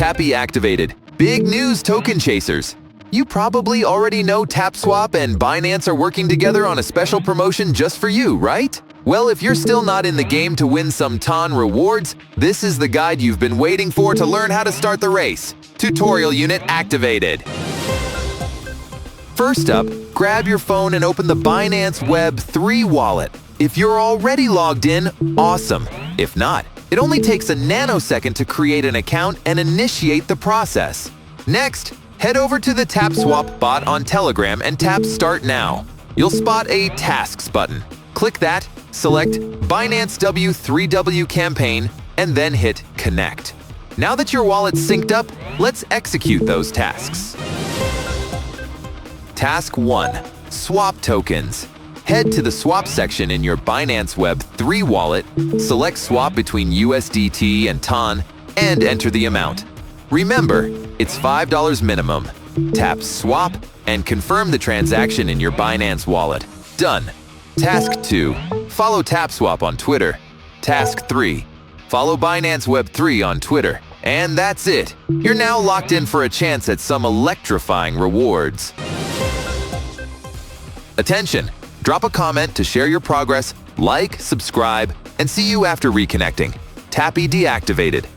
Tappy activated. Big news, token chasers! You probably already know TapSwap and Binance are working together on a special promotion just for you, right? Well, if you're still not in the game to win some ton rewards, this is the guide you've been waiting for to learn how to start the race. Tutorial unit activated. First up, grab your phone and open the Binance Web 3 wallet. If you're already logged in, awesome. If not, it only takes a nanosecond to create an account and initiate the process. Next, head over to the TapSwap bot on Telegram and tap Start Now. You'll spot a Tasks button. Click that, select Binance W3W campaign, and then hit Connect. Now that your wallet's synced up, let's execute those tasks. Task 1. Swap tokens. Head to the swap section in your Binance Web 3 wallet, select swap between USDT and TON, and enter the amount. Remember, it's $5 minimum. Tap Swap and confirm the transaction in your Binance wallet. Done. Task 2. Follow TapSwap on Twitter. Task 3. Follow Binance Web 3 on Twitter. And that's it. You're now locked in for a chance at some electrifying rewards. Attention! Drop a comment to share your progress, like, subscribe, and see you after reconnecting. Tappy deactivated.